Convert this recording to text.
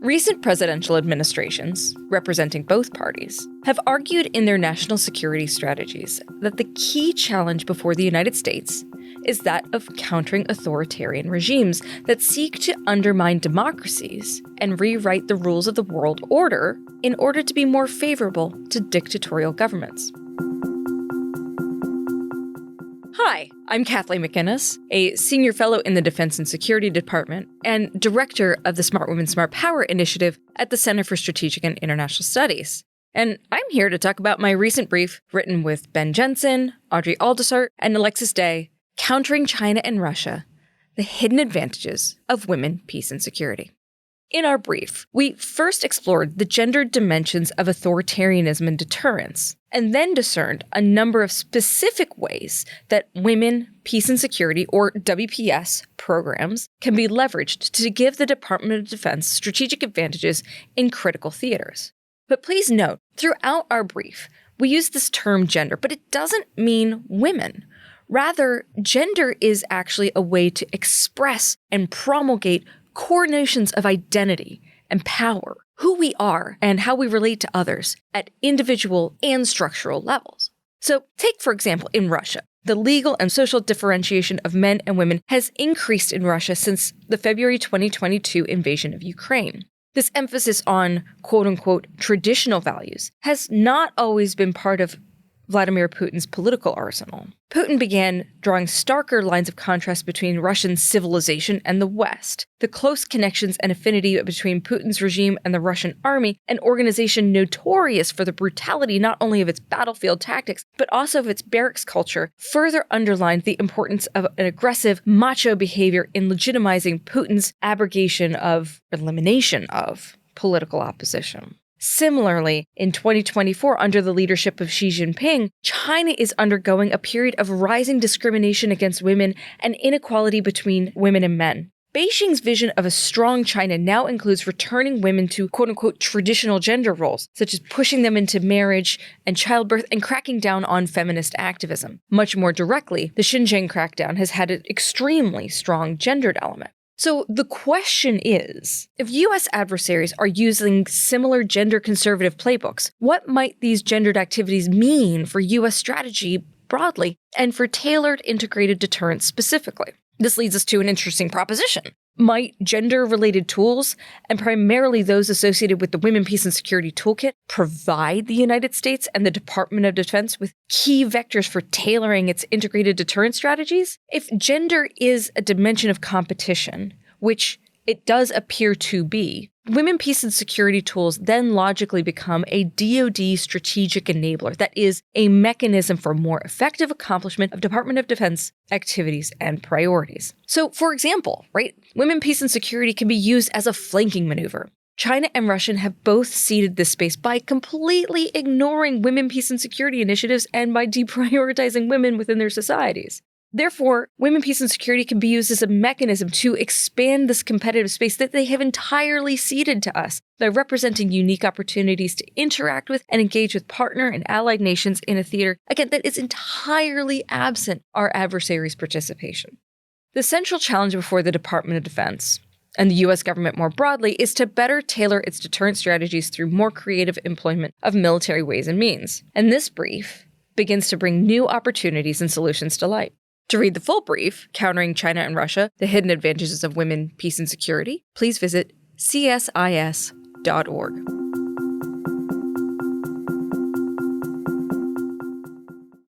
Recent presidential administrations, representing both parties, have argued in their national security strategies that the key challenge before the United States is that of countering authoritarian regimes that seek to undermine democracies and rewrite the rules of the world order in order to be more favorable to dictatorial governments. Hi, I'm Kathleen McInnes, a senior fellow in the Defense and Security Department and director of the Smart Women, Smart Power initiative at the Center for Strategic and International Studies. And I'm here to talk about my recent brief written with Ben Jensen, Audrey Aldisart, and Alexis Day, Countering China and Russia, the Hidden Advantages of Women, Peace, and Security. In our brief, we first explored the gendered dimensions of authoritarianism and deterrence, and then discerned a number of specific ways that Women, Peace, and Security, or WPS, programs can be leveraged to give the Department of Defense strategic advantages in critical theaters. But please note, throughout our brief, we use this term gender, but it doesn't mean women. Rather, gender is actually a way to express and promulgate core notions of identity and power, who we are and how we relate to others at individual and structural levels. So take, for example, in Russia, the legal and social differentiation of men and women has increased in Russia since the February 2022 invasion of Ukraine. This emphasis on quote-unquote traditional values has not always been part of Vladimir Putin's political arsenal. Putin began drawing starker lines of contrast between Russian civilization and the West, the close connections and affinity between Putin's regime and the Russian army, an organization notorious for the brutality not only of its battlefield tactics, but also of its barracks culture, further underlined the importance of an aggressive, macho behavior in legitimizing Putin's elimination of political opposition. Similarly, in 2024, under the leadership of Xi Jinping, China is undergoing a period of rising discrimination against women and inequality between women and men. Beijing's vision of a strong China now includes returning women to quote-unquote traditional gender roles, such as pushing them into marriage and childbirth and cracking down on feminist activism. Much more directly, the Xinjiang crackdown has had an extremely strong gendered element. So the question is, if U.S. adversaries are using similar gender-conservative playbooks, what might these gendered activities mean for U.S. strategy broadly and for tailored integrated deterrence specifically? This leads us to an interesting proposition. Might gender-related tools, and primarily those associated with the Women, Peace, and Security Toolkit, provide the United States and the Department of Defense with key vectors for tailoring its integrated deterrence strategies? If gender is a dimension of competition, which it does appear to be, Women, Peace, and Security tools then logically become a DoD strategic enabler that is a mechanism for more effective accomplishment of Department of Defense activities and priorities. So, for example, Women, Peace, and Security can be used as a flanking maneuver. China and Russia have both ceded this space by completely ignoring Women, Peace, and Security initiatives and by deprioritizing women within their societies. Therefore, Women, Peace, and Security can be used as a mechanism to expand this competitive space that they have entirely ceded to us by representing unique opportunities to interact with and engage with partner and allied nations in a theater, again, that is entirely absent our adversaries' participation. The central challenge before the Department of Defense and the U.S. government more broadly is to better tailor its deterrent strategies through more creative employment of military ways and means. And this brief begins to bring new opportunities and solutions to light. To read the full brief, Countering China and Russia, the Hidden Advantages of Women, Peace, and Security, please visit csis.org.